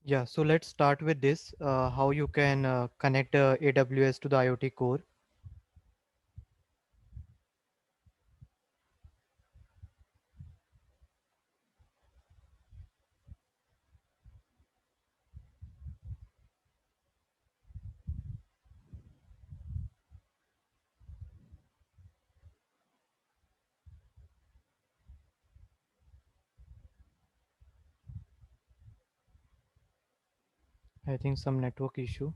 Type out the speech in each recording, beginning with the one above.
Yeah, so let's start with this, how you can connect AWS to the IoT core. I think some network issue.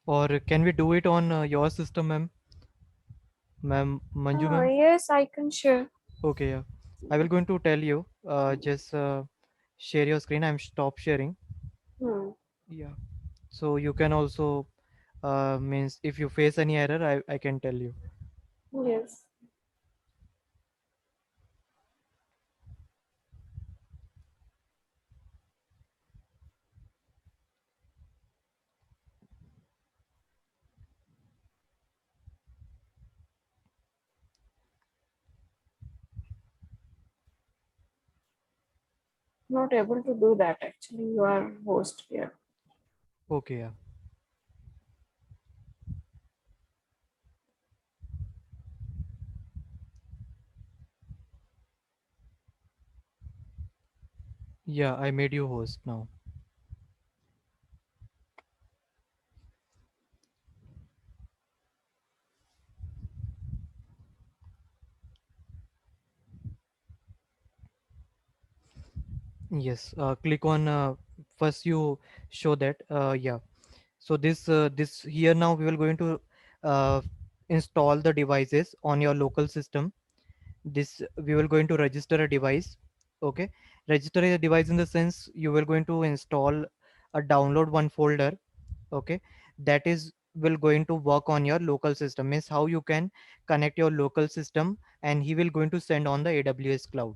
Or can we do it on your system, ma'am Manju ma'am? Yes, I can share. Okay, yeah. I will going to tell you. Just share your screen. I'm stop sharing. Hmm. Yeah. So you can also means if you face any error, I can tell you. Yes. Not able to do that actually. You are host here. Okay, yeah. Yeah, I made you host now. Yes. Click on first you show that. Yeah. So this here now we will going to uh, install the devices on your local system. This we will going to register a device. Okay, register a device in the sense you will going to install a download one folder. Okay, that is will going to work on your local system, means how you can connect your local system and he will going to send on the AWS cloud.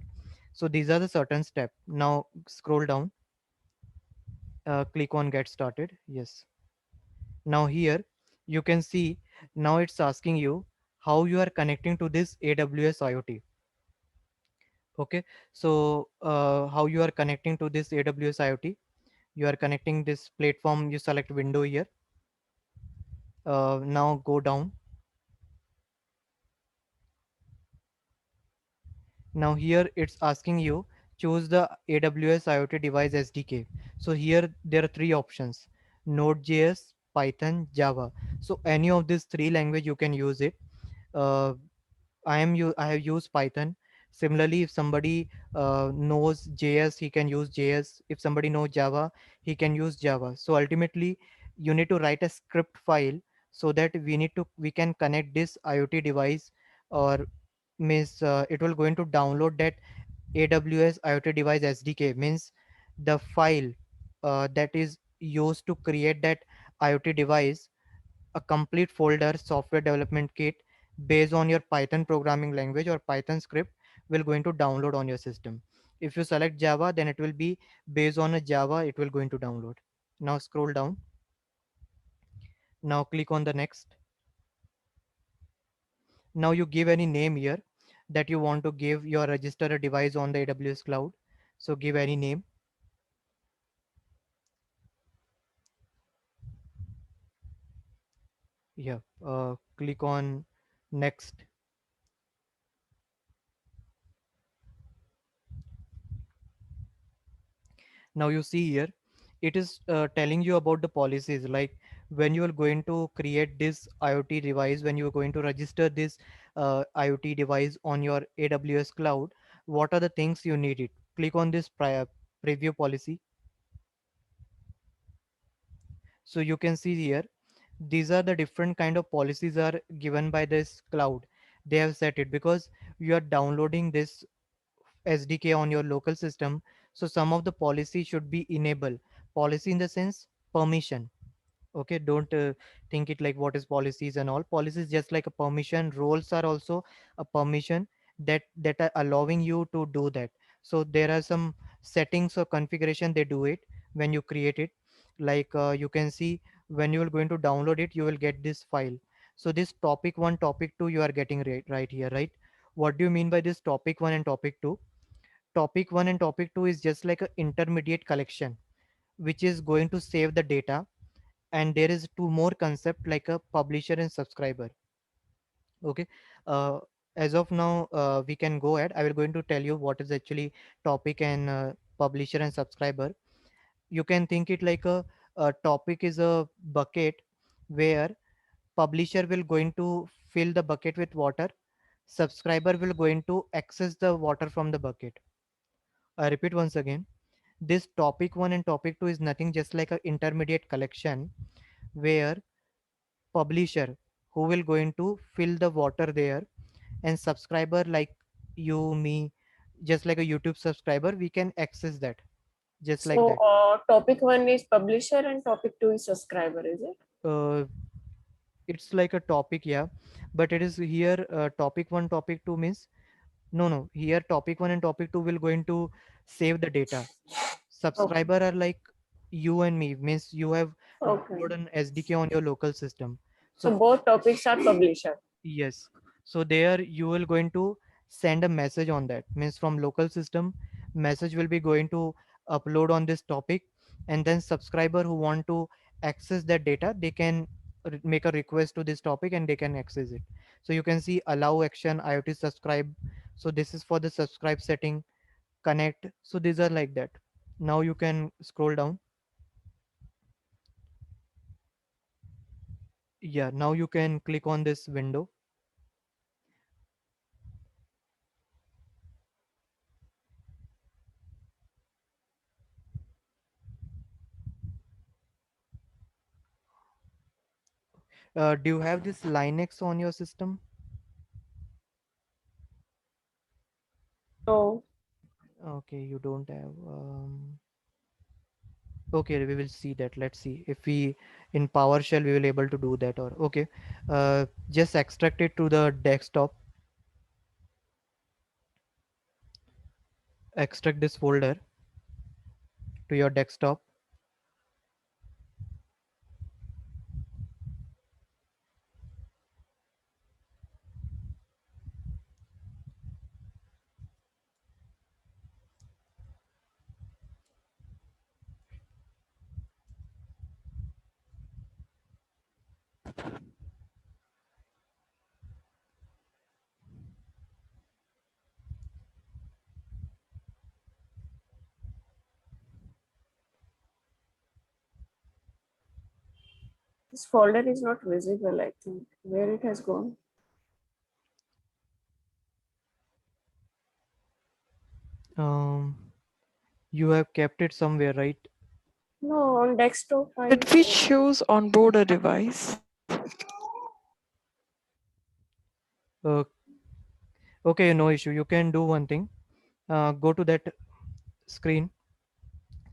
So these are the certain step. Now scroll down, click on get started. Yes. Now here you can see, now it's asking you how you are connecting to this AWS IoT. Okay, so how you are connecting to this AWS IoT? You are connecting this platform. You select window here. Now go down. Now here it's asking you choose the AWS IoT device SDK. So here there are three options: Node.js, Python, Java. So any of these three language you can use it. Uh, I have used Python. Similarly, if somebody knows JS, he can use JS. If somebody knows Java, he can use Java. So ultimately, you need to write a script file so that we can connect this IoT device, or means it will going to download that AWS IoT device SDK, means the file that is used to create that IoT device, a complete folder software development kit based on your Python programming language or Python script will going to download on your system. If you select Java, then it will be based on a Java, it will going to download. Now scroll down. Now click on the next. Now you give any name here that you want to give your register a device on the AWS cloud. So give any name. Yeah. Click on next. Now you see here it is telling you about the policies, like when you are going to create this IoT device, when you are going to register this IoT device on your AWS cloud, what are the things you need it. Click on this preview policy. So you can see here, these are the different kind of policies are given by this cloud. They have set it because you are downloading this SDK on your local system. So some of the policy should be enable. Policy in the sense permission. Okay, don't think it like what is policies and all. Policies just like a permission. Roles are also a permission that are allowing you to do that. So there are some settings or configuration they do it when you create it. Like you can see when you are going to download it, you will get this file. So this topic 1, topic 2 you are getting right here, right? What do you mean by this topic 1 and topic 2? Topic 1 and topic 2 is just like an intermediate collection which is going to save the data. And there is two more concept like a publisher and subscriber. Okay. uh, as of now we can go ahead. I will going to tell you what is actually topic and publisher and subscriber. You can think it like a topic is a bucket where publisher will going to fill the bucket with water, subscriber will going to access the water from the bucket. I repeat once again, this topic 1 and topic 2 is nothing just like a intermediate collection where publisher who will going to fill the water there, and subscriber like you me, just like a YouTube subscriber, we can access that just like So that. topic one is publisher and topic two is subscriber, is it? uh, it's like a topic, yeah, but it is here topic 1 topic 2 means, no, here topic 1 and topic 2 will going to save the data. Okay. Subscriber are like you and me, means you have Okay. download an SDK on your local system. So So both topics are publisher. yes. So there you will going to send a message on that. Means from local system, message will be going to upload on this topic, and then subscriber who want to access that data, they can make a request to this topic and they can access it. So you can see allow action, IoT subscribe. So this is for the subscribe setting, connect. So these are like that. Now you can scroll down. Yeah, now you can click on this window. Do you have this Linux on your system? So Okay, you don't have. Okay, we will see that. Let's see if we in PowerShell we will able to do that or okay. Just extract it to the desktop. Extract this folder to your desktop. this folder is not visible, I think. Where it has gone? Um, you have kept it somewhere, right? No, on desktop I It which shows on board a device. Uh, okay, no issue. You can do one thing. Go to that screen.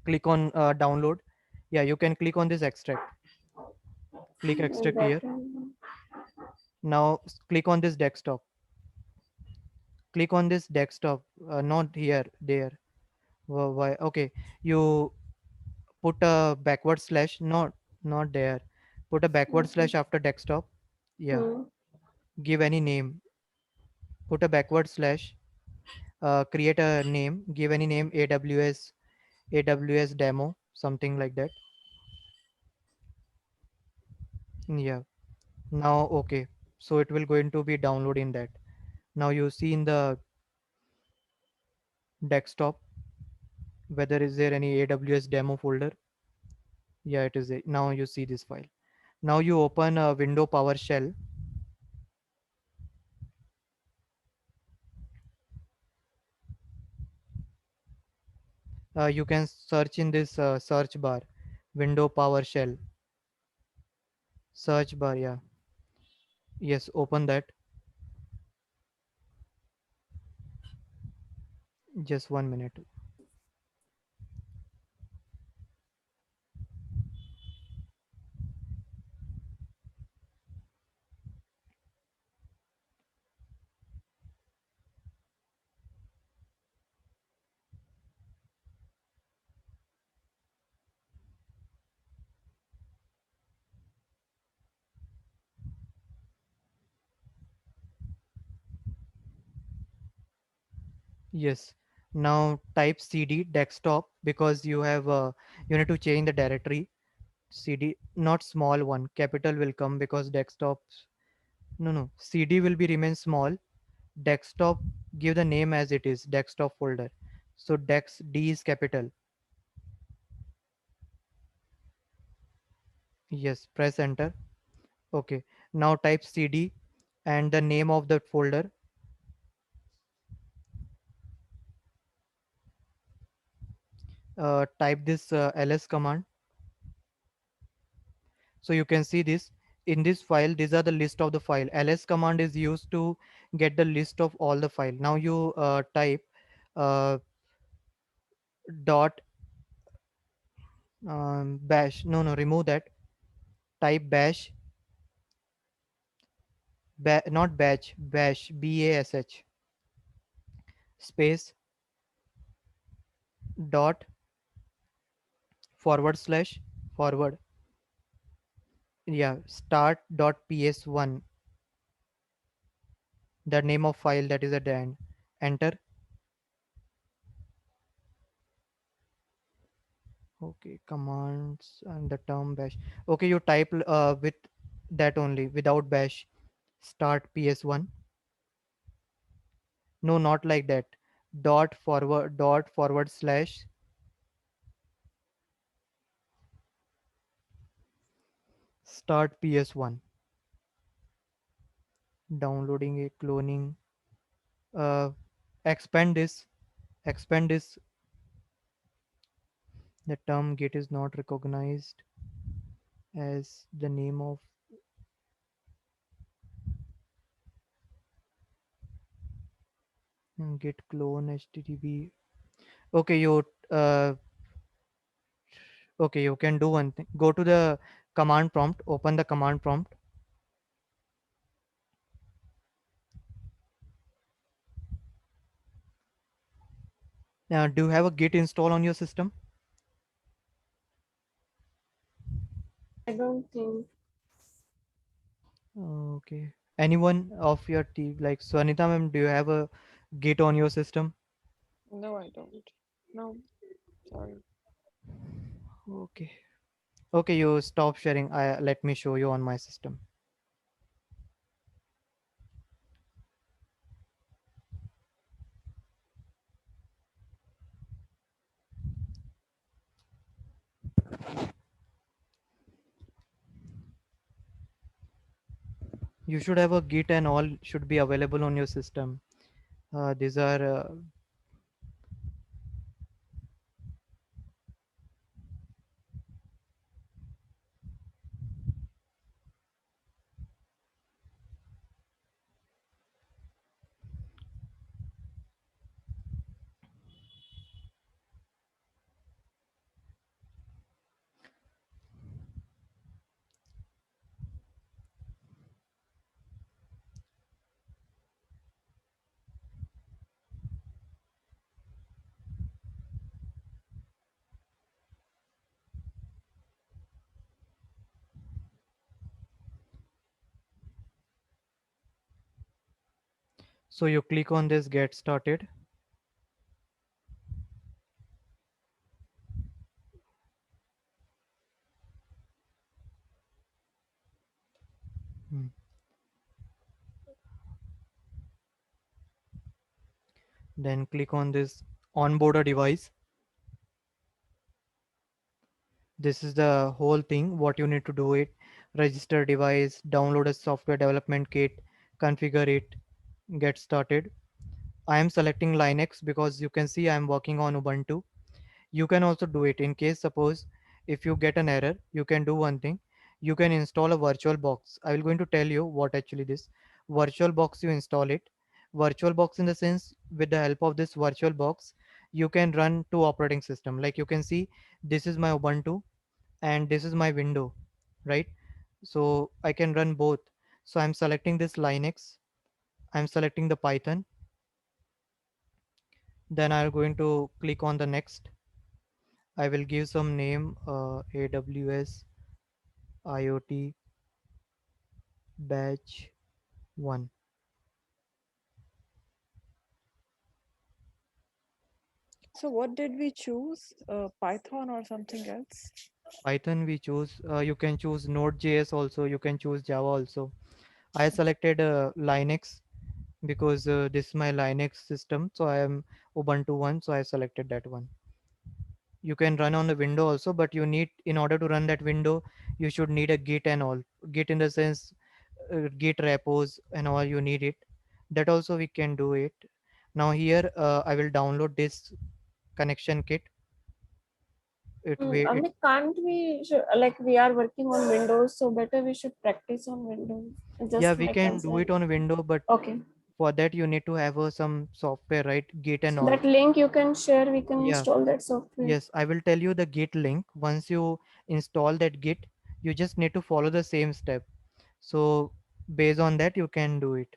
Click on download. Yeah, you can click on this extract. Click extract that here. Now click on this desktop. Click on this desktop. Not here. There. Why? Okay. You put a backward slash, not there. Put a backward okay. slash after desktop. Yeah. Hmm. Give any name. Put a backward slash. Create a name. Give any name. AWS demo, something like that. Yeah. Now okay. So it will going to be downloading that. Now you see in the desktop whether is there any AWS demo folder. Yeah, it is. Now you see this file. Now you open a window PowerShell. You can search in this search bar, window PowerShell search bar. Yeah, yes, open that. Just 1 minute. Yes. Now type cd desktop because you need to change the directory. Cd, not small one, capital will come because desktops. No, no, cd will be remain small. Desktop, give the name as it is, desktop folder. So dex d is capital. Yes, press enter. Okay. Now type cd and the name of the folder. Type this ls command. So you can see this in this file. These are the list of the file. Ls command is used to get the list of all the file. Now you type uh, dot bash. No, no, remove that. Type bash, not batch, bash, bash, space dot forward slash forward. Yeah, start dot ps1, the name of file that is at the end. Enter. Okay, commands and the term bash. Okay, you type with that only, without bash. Start ps1. No, not like that. Dot forward slash start ps1. Downloading a cloning. Uh, expand this. Expand this. The term git is not recognized as the name of git clone http. Okay, uh, okay, you can do one thing. Go to the command prompt. Open the command prompt. Do you have a git install on your system? I don't think. Okay. Anyone of your team, like Swanita ma'am, do you have a Git on your system? No, I don't. No, sorry. Okay. Okay, you stop sharing. Let me show you on my system. You should have a Git and all should be available on your system. These are so you click on this get started. Hmm. Then click on this onboard a device. This is the whole thing. What you need to do it: register device, download a software development kit, configure it, get started. I am selecting Linux because you can see I am working on Ubuntu. You can also do it in case suppose if you get an error, you can do one thing. You can install a virtual box. I will going to tell you what actually this virtual box you install it. Virtual box in the sense with the help of this virtual box, you can run two operating system. Like you can see this is my Ubuntu and this is my window, right? So I can run both. So I'm selecting this Linux, I'm selecting the Python, then I'm going to click on the next. I will give some name, AWS IoT batch 1. So what did we choose? Python or something else? Python we choose, you can choose Node.js also, you can choose Java also. I selected Linux because this is my Linux system, so I am Ubuntu one, so I selected that one. You can run on the window also, but you need, in order to run that window, you should need a Git and all. Git in the sense, Git repos and all, you need it. That also we can do it. Now here I will download this connection kit. It way it Amit, can't we like we are working on Windows, so better we should practice on Windows. Yeah, Just we like can as do well. it on window, but Okay. for that you need to have some software, right? Git and So all. that link you can share, we can Yeah, install that software. yes, I will tell you the Git link. Once you install that Git, you just need to follow the same step. So based on that, you can do it.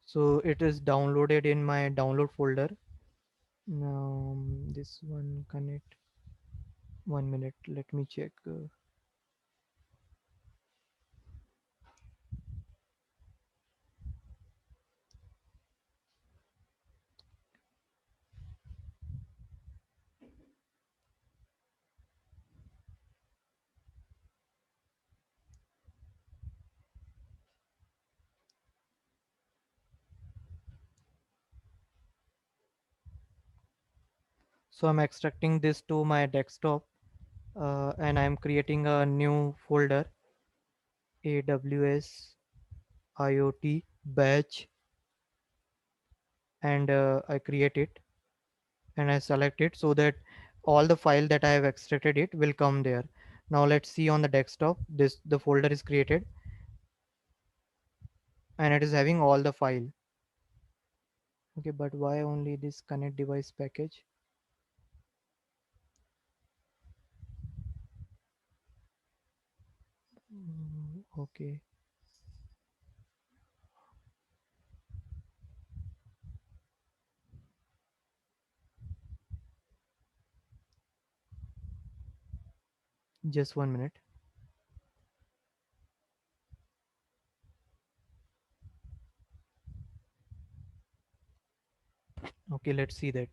So it is downloaded in my download folder. Now this one connect. 1 minute. Let me check. So I'm extracting this to my desktop, and I'm creating a new folder, AWS IoT batch, and I create it and I select it so that all the file that I have extracted it will come there. Now let's see on the desktop. This the folder is created and it is having all the file. Okay, but why only this connect device package? Okay, just 1 minute. Okay, let's see that.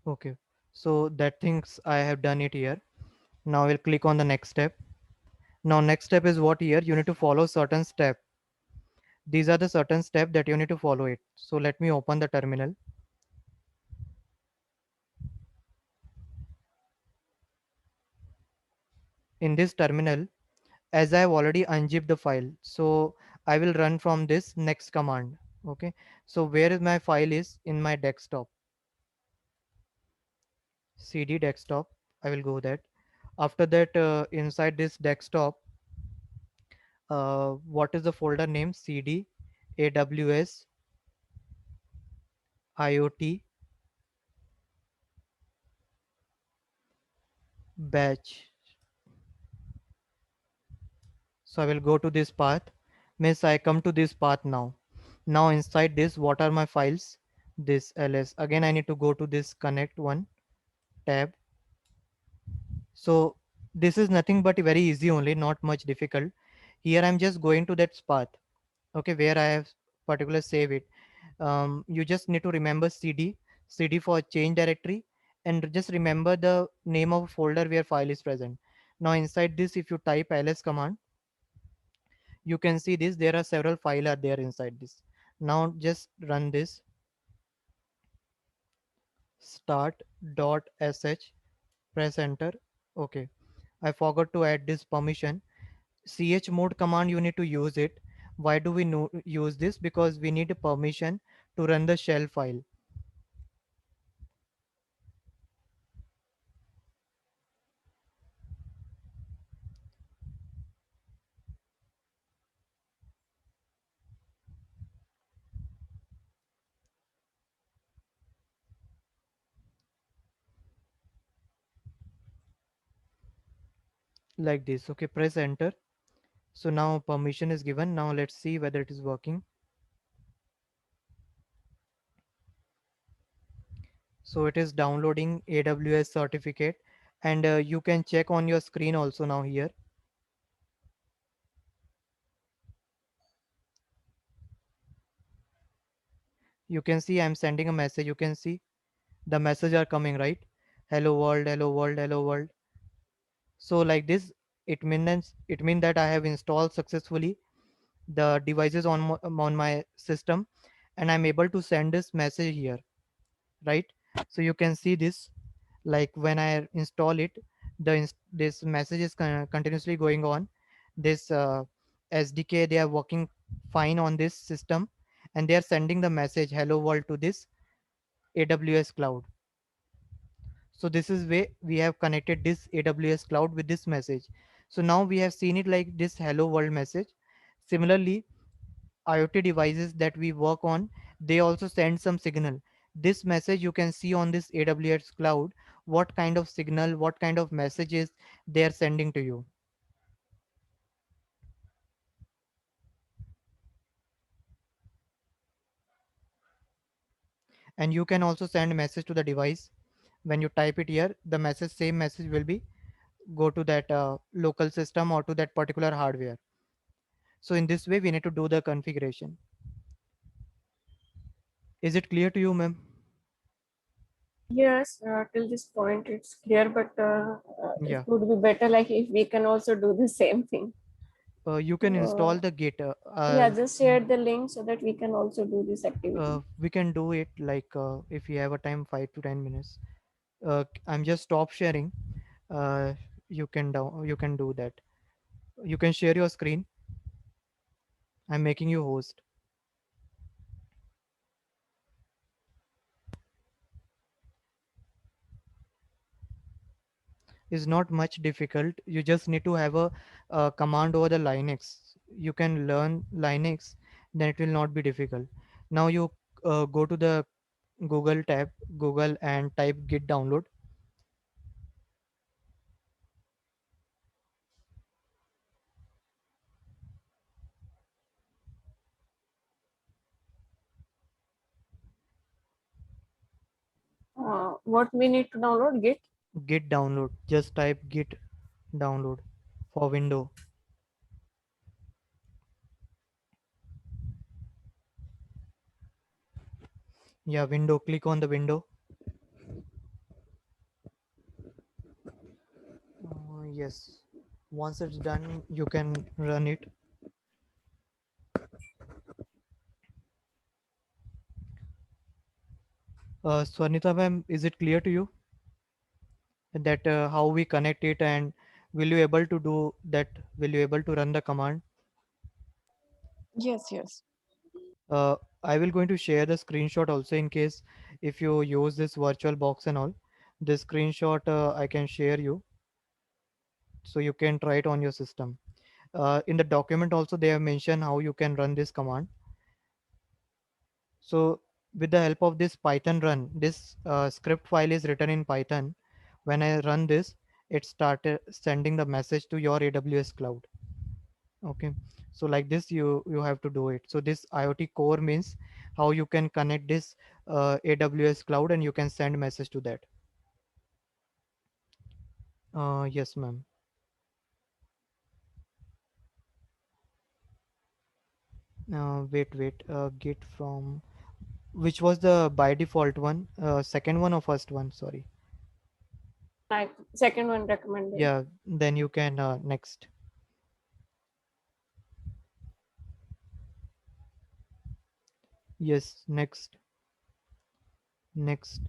Okay, so that things I have done it here. Now we'll click on the next step. Now next step is what here you need to follow certain step. These are the certain step that you need to follow it. So let me open the terminal. In this terminal, as I have already unzipped the file, so I will run from this next command. Okay, so where is my file is in my desktop, cd desktop. I will go that. After that, inside this desktop, what is the folder name? Cd AWS IoT batch. So I will go to this path. Means I come to this path now. Now inside this, what are my files? This ls. Again, I need to go to this connect one tab. So this is nothing but very easy only, not much difficult. Here I'm just going to that path. Okay, where I have particular save it. You just need to remember cd for change directory, and just remember the name of folder where file is present. Now inside this, if you type ls command, you can see this, there are several files are there inside this. Now just run this start.sh, press enter. Okay, I forgot to add this permission. Chmod command you need to use it. Why do we use this? Because we need a permission to run the shell file. Like this. Okay, press enter. So now permission is given. Now let's see whether it is working. So it is downloading AWS certificate, and you can check on your screen also now here. You can see I'm sending a message. You can see the message are coming, right? Hello world, hello world, hello world. So like this, it means that I have installed successfully the devices on my system, and I'm able to send this message here, right? So you can see this, like when I install it, this message is continuously going on. This SDK, they are working fine on this system, and they are sending the message hello world to this AWS cloud. So this is way we have connected this AWS cloud with this message. So now we have seen it like this hello world message. Similarly, IoT devices that we work on, they also send some signal. This message you can see on this AWS cloud, what kind of signal, what kind of messages they are sending to you. And you can also send message to the device. When you type it here, the message, same message will be go to that local system or to that particular hardware. So in this way, we need to do the configuration. Is it clear to you, ma'am? Yes, till this point it's clear, but it Yeah. would be better like if we can also do the same thing. You can install So, the Git. yeah, just share the link so that we can also do this activity. We can do it like if you have a time, 5 to 10 minutes. I'm just stop sharing. Uh, you can do that. You can share your screen. I'm making you host. Is not much difficult. You just need to have a command over the Linux. You can learn Linux, then it will not be difficult. Now you go to the Google tab, Google, and type git download. What we need to download? Git. Git download. Just type git download for window. Yeah, window. Click on the window. Yes. Once it's done, you can run it. Swarnita ma'am, is it clear to you that how we connect it, and will you able to do that? Will you able to run the command? Yes, yes. Uh, I will going to share the screenshot also in case if you use this virtual box and all. The screenshot I can share you, so you can try it on your system. In the document also they have mentioned how you can run this command. So with the help of this Python run, this script file is written in Python. When I run this, it started sending the message to your AWS cloud. Okay, so like this you have to do it. So this IoT core means how you can connect this AWS cloud and you can send message to that. Yes, ma'am. Wait. Git from which was the by default one? Second one or first one? Sorry. Like second one recommended. Yeah, then you can next. Yes, next, next,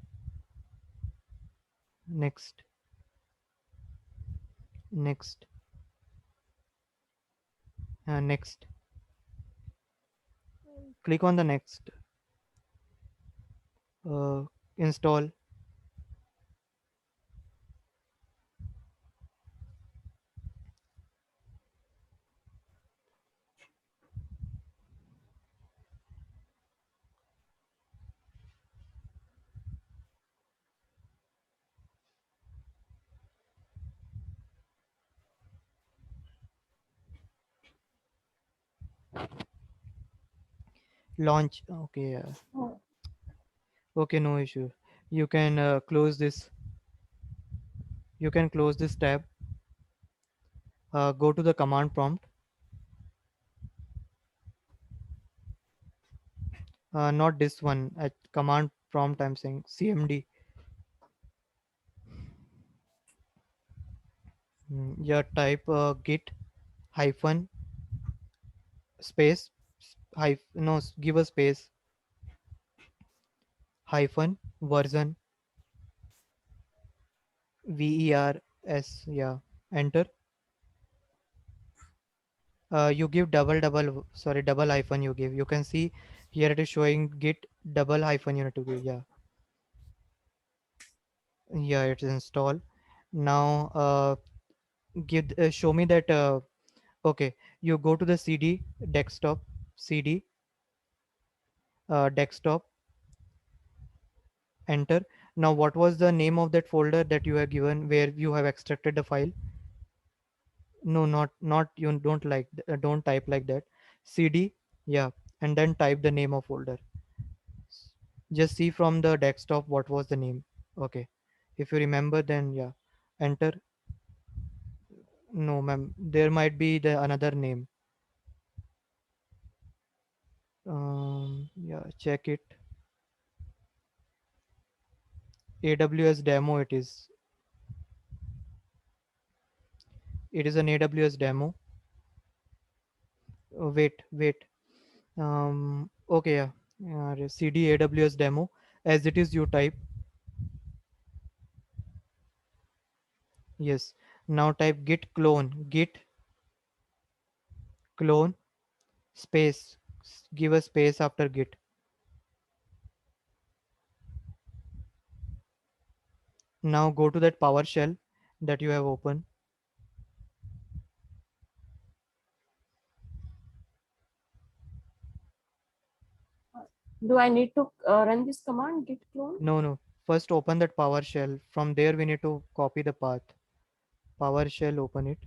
next, next, next. Click on the next. Install. Launch. Okay, Oh, okay, no issue. You can close this. You can close this tab. Go to the command prompt. Not this one. At command prompt, I'm saying CMD. Yeah, type git hyphen space no, give a space hyphen version VERS. Yeah, enter. You give double hyphen you give. You can see here it is showing git double hyphen you need to give. Yeah, yeah, it's installed. Now give show me that. Okay, you go to the CD desktop, CD desktop, enter. Now what was the name of that folder that you have given where you have extracted the file? No, not you don't don't type like that. CD, yeah, and then type the name of folder. Just see from the desktop what was the name. Okay, if you remember, then yeah, enter. No, ma'am, there might be the another name. Yeah, check it. AWS demo. It is an AWS demo. Wait. Okay, yeah. CD AWS demo. As it is, you type yes. Now type git clone space. Give a space after git. Now go to that PowerShell that you have opened. do I need to run this command git clone? No. First open that PowerShell. From there we need to copy the path. PowerShell, open it.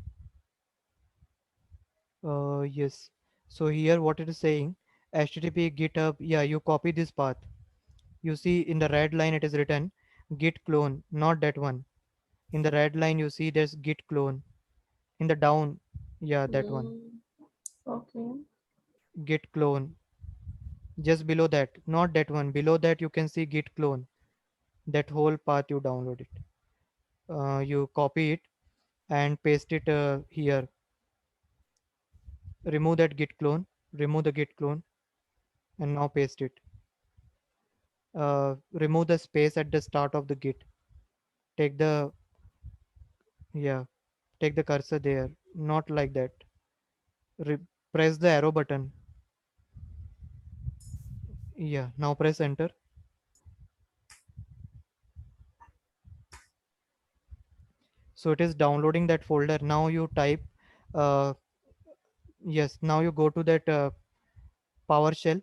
Yes. So here what it is saying, HTTP GitHub. Yeah, you copy this path. You see in the red line it is written git clone, not that one. In the red line you see there's git clone. In the down, yeah, that one. Mm, okay. Git clone. Just below that, not that one. Below that you can see git clone. That whole path you download it. You copy it and paste it here. Remove that git clone. Remove the git clone and now paste it. Remove the space at the start of the git. Take the yeah, take the cursor there. Not like that. Re- Press the arrow button. Yeah, now press enter. So it is downloading that folder. Now you type uh, yes. Now you go to that PowerShell.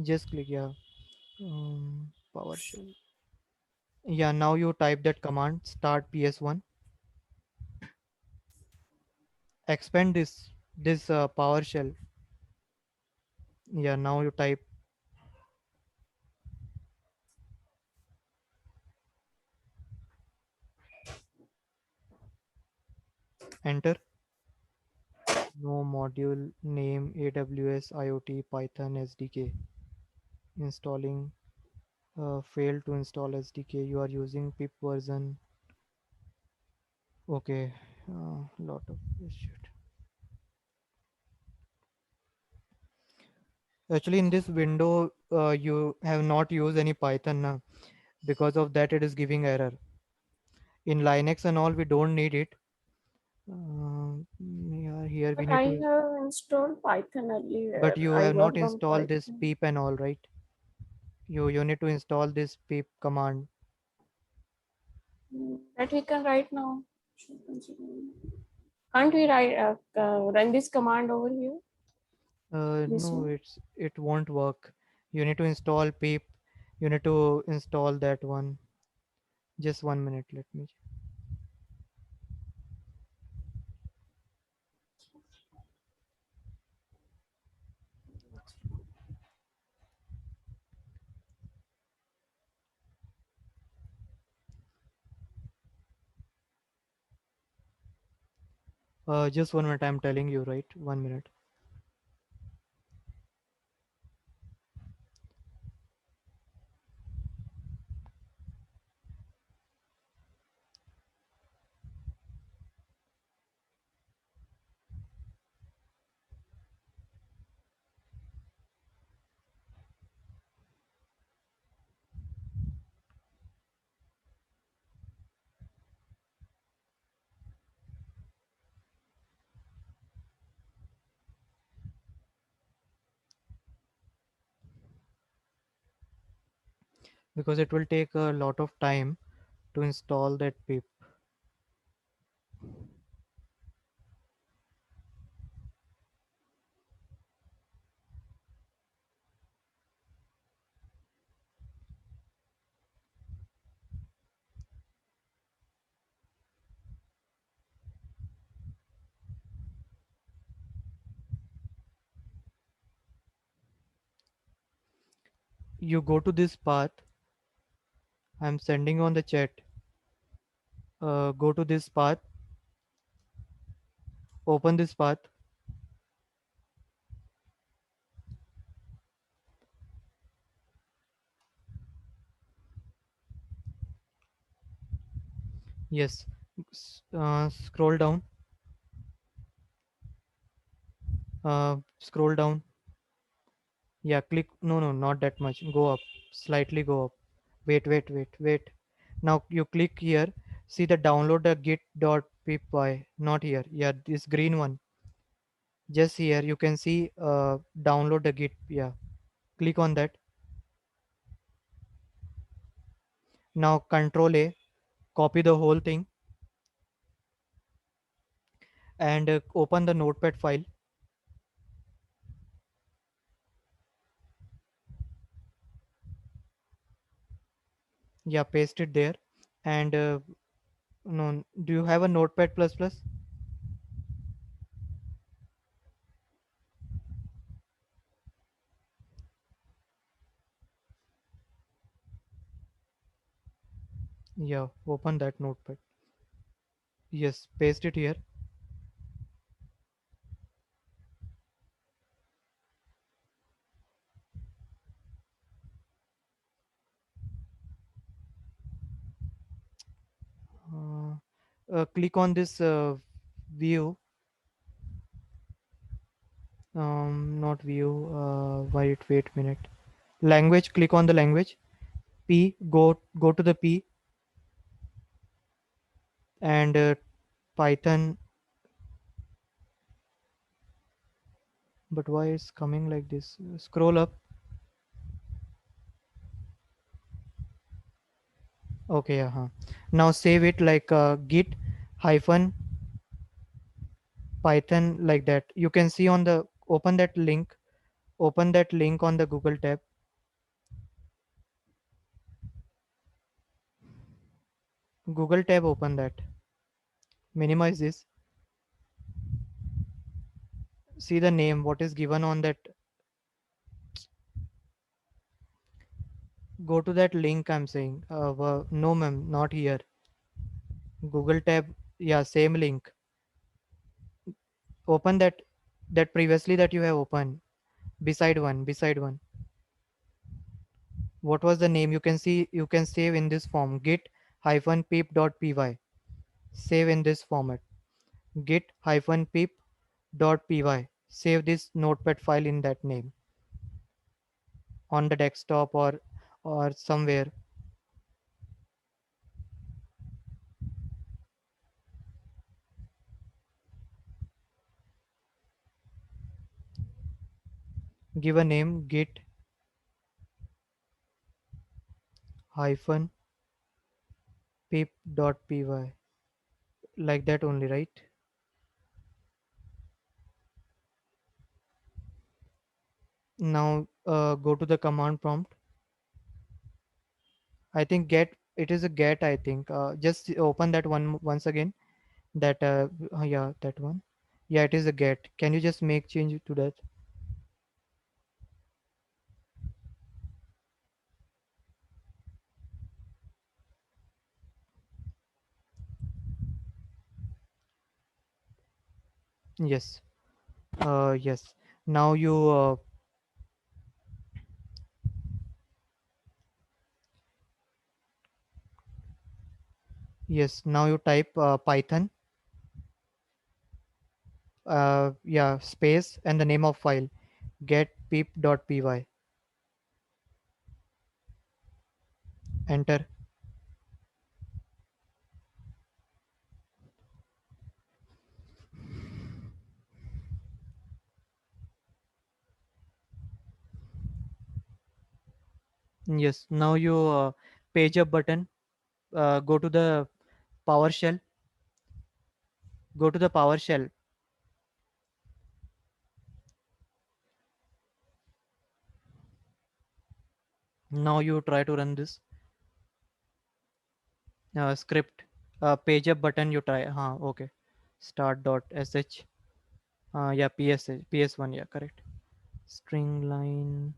Just click yeah. PowerShell. Yeah, now you type that command start PS1. Expand this PowerShell. Yeah, now you type enter. No module name AWS IoT Python SDK. Installing failed to install SDK. You are using pip version. Okay, lot of shit. Actually, in this window, you have not used any Python now. Because of that, it is giving error. In Linux and all, we don't need it. Yeah, here we But need I to. have installed Python earlier. But you I have not worked on installed this Python. pip and all, right? You need to install this pip command. That we can write now. Can't we write run this command over here? This No, one. it won't work. You need to install pip. You need to install that one. Just 1 minute. Let me. Just 1 minute. I'm telling you, right? 1 minute. Because it will take a lot of time to install that pip. You go to this path. I'm sending on the chat. Go to this path. Open this path. Yes. Scroll down. Scroll down. Yeah, click. No, no, not that much. Go up. Slightly go up. Wait. Now you click here. See the download the git.py. Not here. Yeah, this green one. Just here. You can see download the git. Yeah. Click on that. Now control A. Copy the whole thing and open the notepad file. Yeah, paste it there. And no, do you have a notepad plus plus? Yeah, open that notepad. Yes, paste it here. Uh, Click on this view. Not view. Wait minute. Language. Click on the language. P. Go to the P and Python. But why is coming like this? Scroll up. Okay. Now save it like git hyphen Python like that. You can see on the open that link. Open that link on the Google tab. Google tab. Open that. Minimize this. See the name. What is given on that. Go to that link I'm saying. No, ma'am, not here. Google tab. Yeah, same link. Open that previously that you have opened. Beside one. What was the name? You can see. You can save in this form. Git hyphen pip.py. Save in this format. Git hyphen pip.py. Save this notepad file in that name on the desktop or somewhere. give a name, git hyphen pip.py, like that only, right? Now go to the command prompt. I think get, it is a get, I think. Just open that one once again. That yeah, that one. Yeah, it is a get. Can you just make change to that? Yes. Yes. Now you yes, now you type python, yeah, space and the name of file, get pip.py. Enter. Yes. Now you page up button. Go to the PowerShell. Go to the PowerShell. Now you try to run this script. Page up button. You try. Okay. Start dot sh. Yeah, ps1. Yeah, correct. String line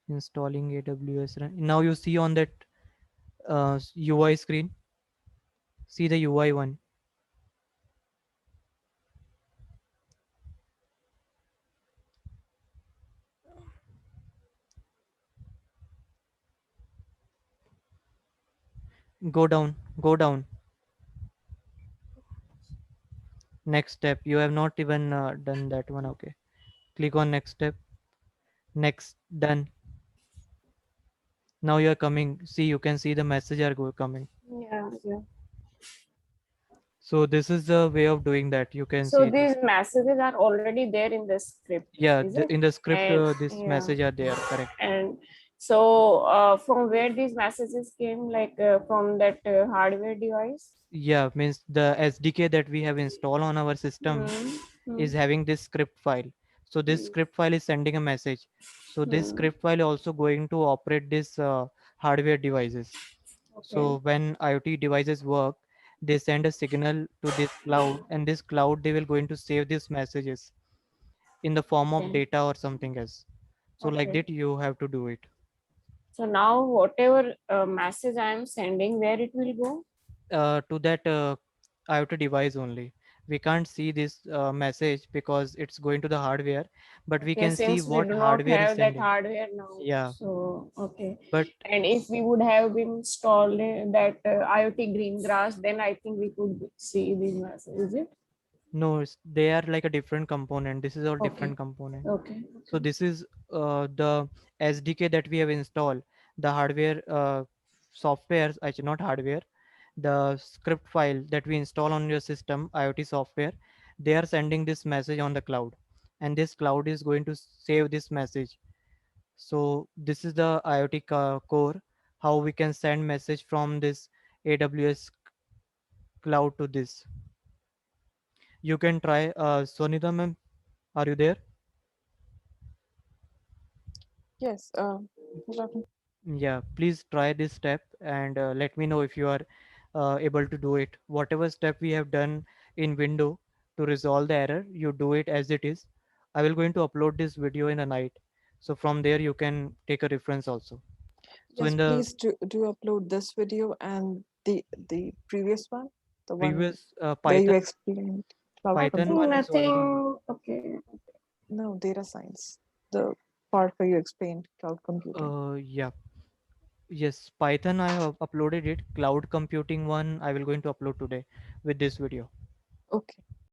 installing AWS. Now you see on that UI screen. See the UI one. Go down. Go down. Next step. You have not even done that one. Okay. Click on next step. Next. Done. Now you are coming. See, you can see the message are coming. Yeah, yeah. So this is the way of doing that. You can So see these this. messages are already there in the script, Yeah, is it? in the script, And this yeah, message are there. Correct. and so from where these messages came, like from that hardware device? Yeah, means the SDK that we have installed on our system Hmm. Hmm. is having this script file. So this Hmm. script file is sending a message. So this Hmm. script file also going to operate this hardware devices. Okay. So when IoT devices work, they send a signal to this cloud, and this cloud they will going to save these messages in the form of Okay. data or something else. So like Okay. that you have to do it. So now whatever message I am sending, where it will go? To that IoT device only. We can't see this message because it's going to the hardware, but we Okay, can see since we what do not hardware is have that sending. hardware now, Yeah, so okay. but And if we would have been installed that IoT green grass, then I think we could see these messages. Is it? no, they are like a different component. This is all Okay. different component. Okay. So Okay. this is the SDK that we have installed. The hardware software, actually not hardware, the script file that we install on your system, IoT software, they are sending this message on the cloud, and this cloud is going to save this message. So this is the IoT core, how we can send message from this AWS cloud to this. You can try. Sonita ma'am, are you there? Yes. Raghu. Yeah, please try this step and let me know if you are able to do it. Whatever step we have done in window to resolve the error, you do it as it is. I will going to upload this video in the night. So from there you can take a reference also. So Yes, in the please do upload this video and the previous one, the one previous where you Python explained cloud I Python think one computing. is already, nothing. Okay. No, data science. The part where you explained cloud computing. yeah, yes, Python I have uploaded it. Cloud computing one I will going to upload today with this video. Okay.